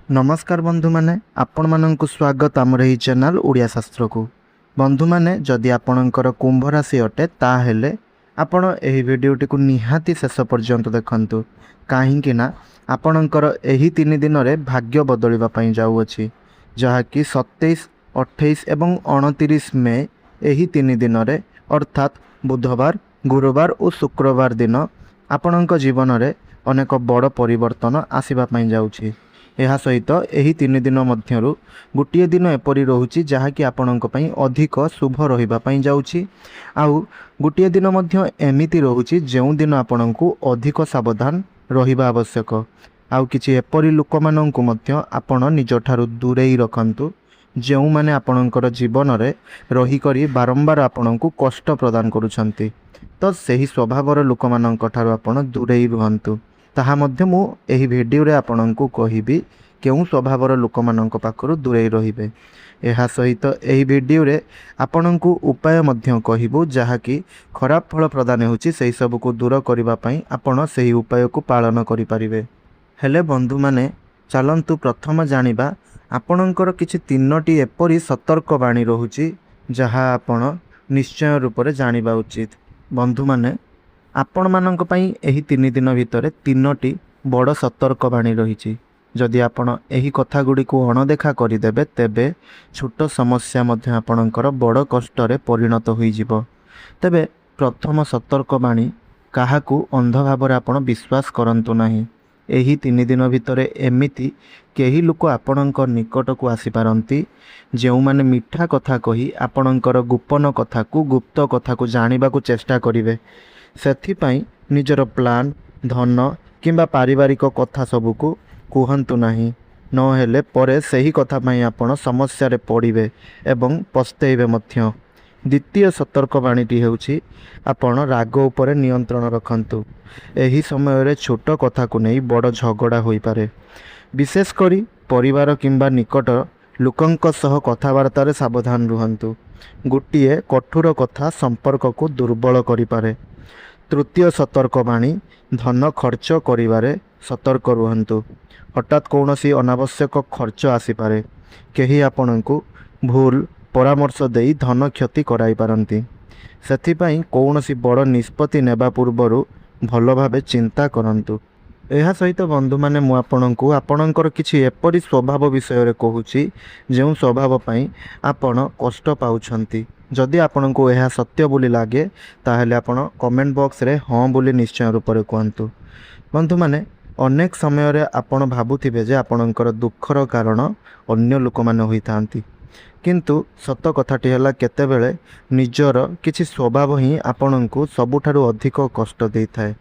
नमस्कार बंधु माने आपण मानक स्वागत आमर यही चैनल उड़िया शास्त्र को। बंधु माने जदि आपणकर कुंभ राशि अटे ताहेले आपण एही वीडियोटी को निहाती शेष पर्यंत देखंतु काहेकि ना आपणकर एही 3 दिन रे भाग्य बदलिबा पई जाउअछि जहाँकि 27, 28 एवं 29 मई एही 3 दिन रे अर्थात बुधवार, गुरुवार और शुक्रवार दिन आपणक जीवन रे अनेक बड़ परिवर्तन आसीबा पई जाउछि। यह सहित यही 3 दिन मध्यरु गोटे दिन एपरी रोचे जहाँकि आपणक पई अधिक शुभ रहिबा पई जाउछि आउ गोटे दिन मध्य एमिति रोचे जो दिन आपणको अधिक सावधान रहिबा आवश्यक। आउ किछि एपरी लोक माननकु मध्य आपण निज ठारु दूरेई रखंतु जो माने आपणकर जीवन रे रही करी बारंबार आपणको कष्ट प्रदान करूछंती, तो सही स्वभावर लोक माननक ठारु आपण दूरेई रुहंतु। ताहा मध्य मु एही वीडियो रे आपणको कहिबी केउ स्वभावर लोक माननक पाखरु दूरेई रहिबे। एहा सहित एही वीडियो रे आपणको उपाय मध्य कहिबो जहाँकि खराब फल प्रदान होछि सेही सब को दूर करिबा पई आपण सेही उपाय को पालन करि परिबे। हेले बंधु माने चलंतु प्रथम जानिबा आपणकर किछि 3टी एपरी सतर्क बाणी रहुछि जहा आपण निश्चय रूप रे जानिबा उचित। बंधु माने आपण मानक पई एही 3 दिन भितरे 3टी बड़ सतर्क बाणी रही। जदि आपण एही कथा गुडी को अणदेखा करदेबे तेबे छोट समस्या मध्य आपणकर बड़ कष्ट रे परिणत होई जिवो। तेबे प्रथम सतर्क बाणी काहाकू अंध भाव आपण विश्वास करंतु नाही। एही 3 दिन भितरे एमिति केही लोक आपणक निकट को आसी पारंती जेउ माने मिठा कथा कही आपणकर गोपन कथा को गुप्त कथा को जानिबा को चेष्टा करिवे। सेथिपाई निजर प्लान धन किंबा पारिवारिक कथा सबको कहतु नाही, नहेले परे सही कथा पाई आपण समस्या रे पड़िबे एवं पस्तेइबे मध्य। द्वितीय सतर्क बाणीटी हेउछि आपण राग उपरे नियंत्रण रखंतु। एही समय रे छोट कथा को नहीं बड़ झगड़ा होई पारे। विशेष करी परिवार किंबा निकट लोकंक सह कथावार्ता रे सावधान रुहंतु। गोटिए कठोर कथा संपर्क को दुर्बल करि पारे। तृतीय सतर्क बाणी धन खर्च करिवारे सतर्क रुहंतु। हठात कौनसी अनावश्यक खर्च आसी पारे। केही आपणको भूल परामर्श देई धन क्षति कराई पारंती। सेथिपाई कौनसी बड़ निष्पत्ति नेबा पूर्वरु भल भाबे चिंता करंतु। एहा सहित बंधु माने मु आपणको आपणकर किछि एपरि स्वभाव विषय रे कहूछि जेउ स्वभाव पई आपण कष्ट पाउछंती। जदि आपणको एहा सत्य बोली लागे ताहेले आपण कमेंट बॉक्स रे हां बोली निश्चय रूप रे कहंतु। बंधु माने अनेक समय रे आपण भाबुथिबे जे आपणकर दुखर कारण अन्य लोक माने होइथांती, किंतु सत कथाटी हला केतेबेले निजर किछि स्वभाव ही आपणको सबुठारु अधिक कष्ट देइथाय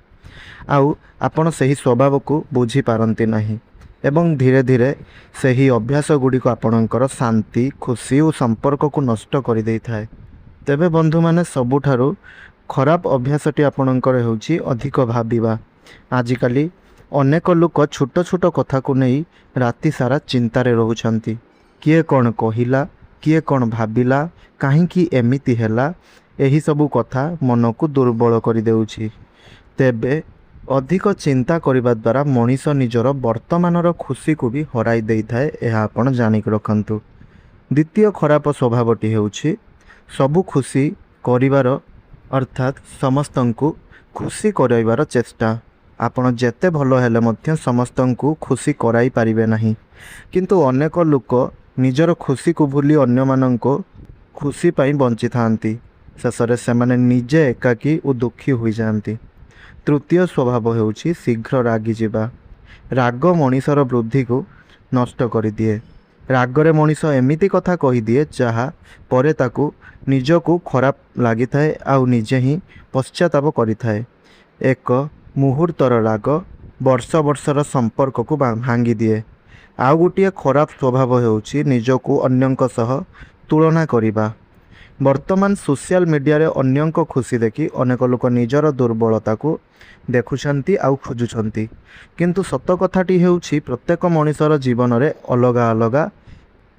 आउ आपण सही स्वभाव को बुझी पारंती नाही एवं धीरे धीरे सही अभ्यास गुडी को आपणकर शांति खुशी और संपर्क को नष्ट कर देइथाय। तेबे बंधु माने सबुठारु खराब अभ्यासटी आपणकर हेउछि अधिक भाबिबा। आजिकाली अनेक लोक छोट छोट कथा को नहीं राति सारा चिंतारे रहुछंती। किए कौन कहिला, किए कौन भाबिला, काहींकि एमिति हेला, एही सबु कथा मन को दुर्बल कर देउछि। तेबे अधिक चिंता करबा द्वारा मनीष निजर वर्तमानर खुशी को भी हराई देइथाय, एहा आपण जानि रखंतु। द्वितीय खराब स्वभावटी हेउछि सबु खुशी करिवार अर्थात समस्तंकु खुशी कराइबार चेष्टा। आपण जेते भलो हेले मध्य समस्तंकु खुशी कराई पारिबे नाही, किंतु अनेक लोक निजर खुशी को भूली अन्य माननको खुशी पाई बंची थांती। शेषरे सेमाने निजे एकाकी और दुखी होई जांती। तृतीय स्वभाव हेउछि शीघ्र रागी जिबा। राग मनीषर वृद्धि को नष्ट कर दिए। रागरे मनीष एमिति कथा कही दिए जहा परे ताकू निजको खराब लागि थाए आउ निजे ही पश्चाताप करिथाए। एक मुहूर्तर राग वर्ष वर्षर संपर्क को भांगी दिए। आउ गोटे खराब स्वभाव हेउछि निजको अन्यंक सह तुलना करिबा। वर्तमान सोशल मीडिया रे अन्यंक खुशी देखि अनेक लोक निजर दुर्बलता को देखुछंती आउ खोजुछंती, किंतु सत कथाटी हेउछि प्रत्येक मनीषर जीवन रे अलगा अलगा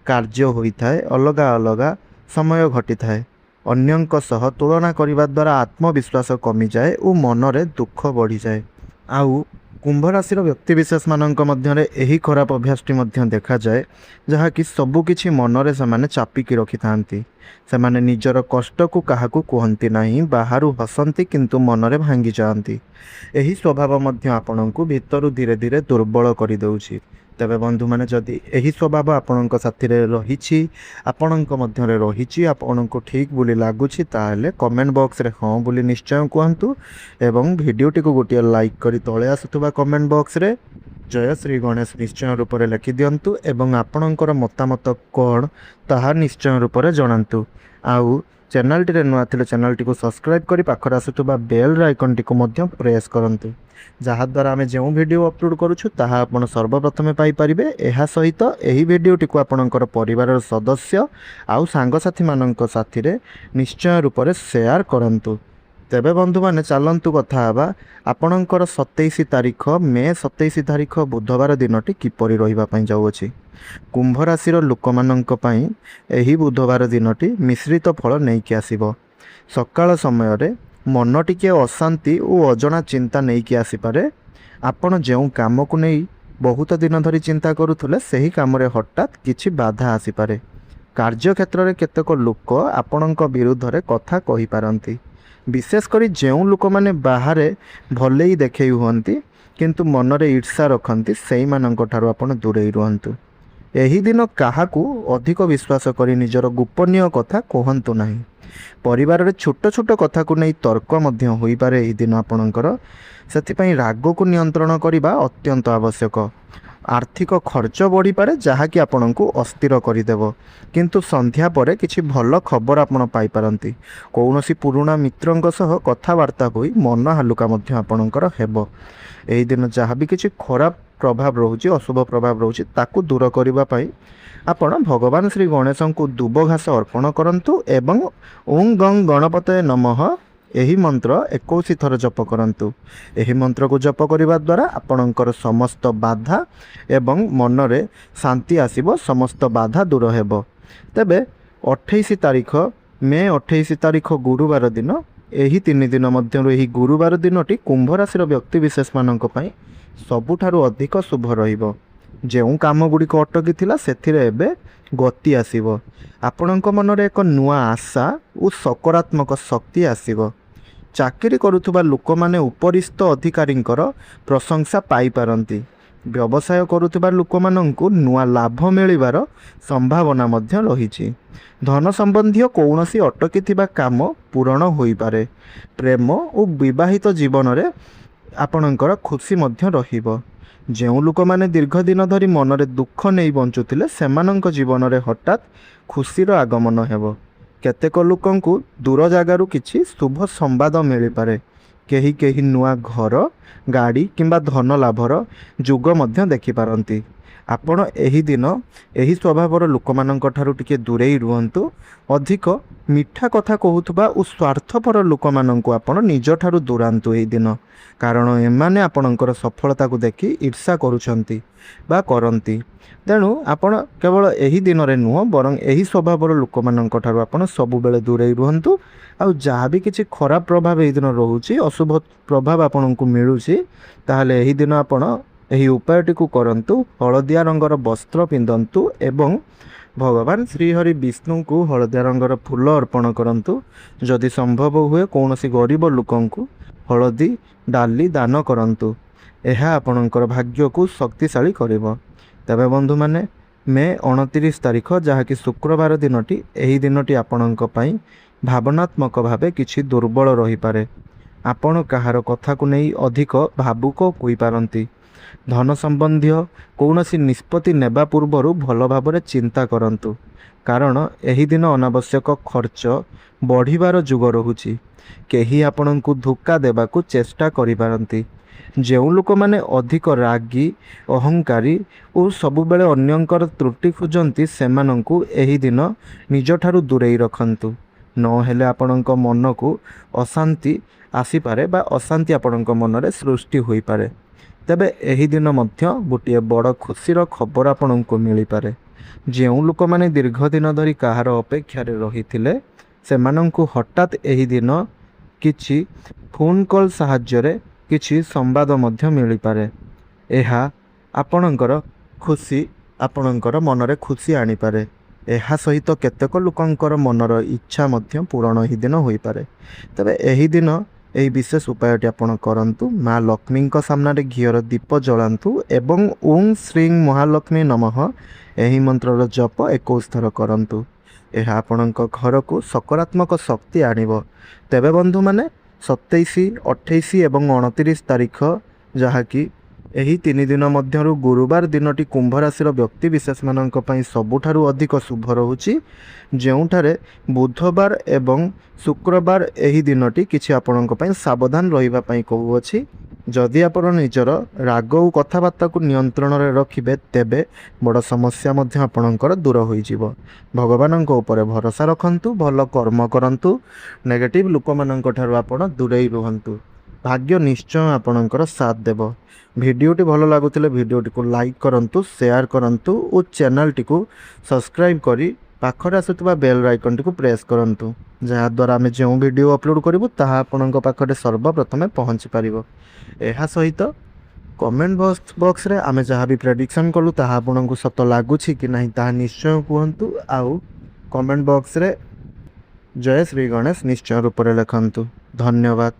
कार्य होइथाए, अलगा अलगा समय घटिथाए। अन्यंक सह तुलना करिबा द्वारा आत्मविश्वास कमी जाए और मन रे दुख बढ़ी जाए। आउ कुंभ राशिर व्यक्तिविशेष मानक मध्यरे एही खराब अभ्यासटी मध्य देखा जाए जहाँकि सबुकिछि मनरे सेमाने चापिकी रखिथांती। सेमाने निजर कष्ट को काहाकू कहंती नाही, बाहरु हसंती किंतु मनरे भांगी जाआंती। एही स्वभाव मध्य आपणंकु भितरु धीरे धीरे दुर्बल करि देउछि। तेबे बंधु माने जदि एही स्वभाव आपणंक साथिरे रहिछि, आपणंक मध्यरे रहिछि, आपणंकु ठीक बोली लागुछि, ताहेले कमेंट बॉक्स रे हां बोली निश्चय कहंतु एवं भिडियोटी को गोटे लाइक करी तळे आसुथबा कमेंट बॉक्स रे जय श्री गणेश निश्चय रूप में लिखि दियंतु एवं आपणंकर मतामत कौन ताहा निश्चय रूप में जणांतु। आउ चैनल टी नुआ थिले चैनल टी को सब्सक्राइब करी पाखर आसुथबा बेल आइकन टी को मध्य प्रेस करंतु, जहा द्वारा आमे जो वीडियो अपलोड करूछु ताहा आपण सर्वप्रथमे पाई परिबे। एहा सहित एही वीडियोटी को आपणकर परिवार सदस्य आउ सांगसाथी मानक साथी रे निश्चय रूप में शेयर करंतु। तेबे बंधु माने चलंतु कथा हबा आपणकर 27 तारीख मे 27 तारीख बुधवार दिनटी किपरि रहिबा पई जाउछि। कुंभ राशिर लोकमानंक पई एही बुधवार दिनटी मिश्रित फल नेइकि आसीबो। सकाळ समय रे मन टिके अशांति और अजଣା चिंता नेइकि आसी पारे। आपण जेउ काम को नै बहुत दिन धरी चिंता करूथले सेही काम रे हठात किछि बाधा आसी पारे। कार्य क्षेत्र रे केतेक लोक आपणक विरुद्ध रे कथा कहि पारंती। विशेषकर जो लोक मैंने बाहर भले ही देखे हुंती किंतु मनरे ईर्षा रखती से आपण दूरे रुहतु। एही दिन काहाकू अधिक विश्वास करी निजर गोपनीय कथा कहतु नहीं। परिवार रे छोट छोट कथा को नहीं तर्क मध्य होई पारे। एही दिन आपणकर सेथिपई राग को नियंत्रण करने अत्यंत आवश्यक। आर्थिक खर्च बढ़ी पारे जहाँकि आपण को अस्थिर करदेव, किंतु संध्या परे किछि भल खबर आपण पाई पारंती। कौनसी पुराना मित्रंक सह कथबार्ता होई मन हालुका मध्य आपणकर हेबो। एही दिन जहाँ भी किछि खराब प्रभाव रोचे, अशुभ प्रभाव रोचे, ताकू दूर करबा पई आपण भगवान श्री गणेश को दुब घास अर्पण करंतु एवं ओं गं गणपतये नमः एही मंत्र 21 थर जप करंतु। एही मंत्र को जप करिबा द्वारा आपणकर समस्त बाधा एवं मनरे शांति आसीबो, समस्त बाधा दूर हेबो। तेबे 28 तारीख मे 28 तारीख गुरुवार दिन, एही 3 दिन मध्यरु एही गुरुवार दिनटी कुंभ राशिर व्यक्ति विशेष मानक पई सबुठारु अधिक शुभ रहिबो। जेउ काम गुड़िक अटकी थिला सेथिरे एबे गति आसीबो। आपणक मनरे एक नुआ आशा और सकारात्मक शक्ति आसीबो। चाकरी करुथुबा लोक माने उपरिस्थ अधिकारींकर प्रशंसा पाई पारंती। व्यवसाय करुथुबा लोक मानंकु नुआ लाभ मिलिबार संभावना मध्य रहिछि। धन संबंधी कौनसी अटकी थिबा काम पूर्ण होई पारे। प्रेम और विवाहित जीवन रे आपणकर खुशी मध्य रहिबो। जो लोक मैंने दीर्घ दिन धरी मनरे दुख नहीं बंचुथिले सेमानंक जीवन रे हठात खुशीर आगमन हेबो। केतेक लोकंकु दूर जगारु किछि शुभ संवाद मिल पारे। केही केही नुआ घर, गाड़ी किंबा धन लाभर जुग मध्य देखि पारंती। आपण एही दिन एही स्वभावर लोकमानंक ठारु टिके दूरेई रुहंतु। अधिक मिठा कथा कहूथबा और स्वार्थपर लोकमानंकु आपण निज ठारु दूरांतु एही दिन, कारण एमाने आपणकर सफलता को देखि ईर्षा करुछंती बा करंती। तेणु आपण केवल एही दिन रे नुह बरं एही स्वभावर लोकमानंक ठारु आपण सबु बेले दूरेई रुहंतु। आउ जहाँ भी किछि खराब प्रभाव एही दिन रहुछि, अशुभ प्रभाव आपणकु मिलुछि, ताहाले एही दिन आपण एही उपायटी को करंतु। हलदिया रंगर वस्त्र पिंधंतु एवं भगवान श्रीहरि विष्णु को हलदिया रंगर फूल अर्पण करंतु। जदि संभव हुए कौनसी गरीब लोकंकु हलदी डाली दान करंतु। एहा आपणकर भाग्य को शक्तिशाली करिवो। तबे बंधु माने मे 29 तारीख जहाँकि शुक्रवार दिनटी, एही दिनटी आपणक पई भावनात्मक भावे किछि दुर्बल रही पारे। आपण कहार कथा को नहीं अधिक भावुक होई पारंती। धन संबंधी कौनसी निष्पत्ति नेबा पूर्वरु भल भावरे चिंता करंतु, कारण एही दिन अनावश्यक खर्च बढ़िबार जुग रहुछि। केही आपणंकु धोखा देबाकू चेष्टा करि पारंती। जो लोक माने अधिक रागी, अहंकारी और सबुबेले अन्यंकर त्रुटि खोजंती सेमानंकु एही दिन निज ठारु दूरेई रखंतु। न हेले आपणंक मन को अशांति आसी पारे बा अशांति आपणंक मनरे सृष्टि होई पारे। तेबे एही दिन मध्य गोटे बड़ खुशीर खबर आपणंकु मिली पारे। जो लोक माने दीर्घ दिन धरी कहार अपेक्षा रहिथिले सेमानंकु हठात एही दिन किछि फोन कॉल साहाय्य କିଛି ସମ୍ବାଦ ମଧ୍ୟ ମିଳିପାରେ। ଏହା ଆପଣଙ୍କର ମନରେ ଖୁସି ଆଣିପାରେ। ଏହା ସହିତ କେତେକ ଲୋକଙ୍କର ମନର ଇଚ୍ଛା ମଧ୍ୟ ପୂରଣ ଏହି ଦିନ ହୋଇପାରେ। ତେବେ ଏହି ଦିନ ଏହି ବିଶେଷ ଉପାୟଟି ଆପଣ କରନ୍ତୁ। ମା ଲକ୍ଷ୍ମୀଙ୍କ ସାମ୍ନାରେ ଘିଅର ଦୀପ ଜଳାନ୍ତୁ ଏବଂ ଓଁ ଶ୍ରୀଂ ମହାଲକ୍ଷ୍ମୀ ନମଃ ଏହି ମନ୍ତ୍ରର ଜପ 21 ଥର କରନ୍ତୁ। ଏହା ଆପଣଙ୍କ ଘରକୁ ସକାରାତ୍ମକ ଶକ୍ତି ଆଣିବ। ତେବେ ବନ୍ଧୁମାନେ 27, 28 ଏବଂ 29 ତାରିଖ, ଯାହାକି ଏହି 3 ଦିନ ମଧ୍ୟରୁ ଗୁରୁବାର ଦିନଟି କୁମ୍ଭ ରାଶିର ବ୍ୟକ୍ତିବିଶେଷମାନଙ୍କ ପାଇଁ ସବୁଠାରୁ ଅଧିକ ଶୁଭ ରହୁଛି, ଯେଉଁଠାରେ ବୁଧବାର ଏବଂ ଶୁକ୍ରବାର ଏହି ଦିନଟି କିଛି ଆପଣଙ୍କ ପାଇଁ ସାବଧାନ ରହିବା ପାଇଁ କହୁଅଛି। ଯଦି ଆପଣ ନିଜର ରାଗ ଓ କଥାବାର୍ତ୍ତାକୁ ନିୟନ୍ତ୍ରଣରେ ରଖିବେ, ତେବେ ବଡ଼ ସମସ୍ୟା ମଧ୍ୟ ଆପଣଙ୍କର ଦୂର ହୋଇଯିବ। ଭଗବାନଙ୍କ ଉପରେ ଭରସା ରଖନ୍ତୁ, ଭଲ କର୍ମ କରନ୍ତୁ, ନେଗେଟିଭ୍ ଲୋକମାନଙ୍କ ଠାରୁ ଆପଣ ଦୂରେଇ ରୁହନ୍ତୁ। ଭାଗ୍ୟ ନିଶ୍ଚୟ ଆପଣଙ୍କର ସାଥ ଦେବ। ଭିଡ଼ିଓଟି ଭଲ ଲାଗୁଥିଲେ ଭିଡ଼ିଓଟିକୁ ଲାଇକ୍ କରନ୍ତୁ, ସେୟାର କରନ୍ତୁ ଓ ଚ୍ୟାନେଲଟିକୁ ସବସ୍କ୍ରାଇବ୍ କରି ପାଖରେ ଆସୁଥିବା ବେଲ୍ ଆଇକନ୍ଟିକୁ ପ୍ରେସ୍ କରନ୍ତୁ, ଯାହାଦ୍ୱାରା ଆମେ ଯେଉଁ ଭିଡ଼ିଓ ଅପଲୋଡ଼ କରିବୁ ତାହା ଆପଣଙ୍କ ପାଖରେ ସର୍ବପ୍ରଥମେ ପହଞ୍ଚି ପାରିବ। ଏହା ସହିତ କମେଣ୍ଟ ବକ୍ସରେ ଆମେ ଯାହା ବି ପ୍ରେଡ଼ିକ୍ସନ୍ କଲୁ ତାହା ଆପଣଙ୍କୁ ସତ ଲାଗୁଛି କି ନାହିଁ ତାହା ନିଶ୍ଚୟ କୁହନ୍ତୁ। ଆଉ କମେଣ୍ଟ ବକ୍ସରେ ଜୟ ଶ୍ରୀ ଗଣେଶ ନିଶ୍ଚୟ ରୂପରେ ଲେଖନ୍ତୁ। ଧନ୍ୟବାଦ।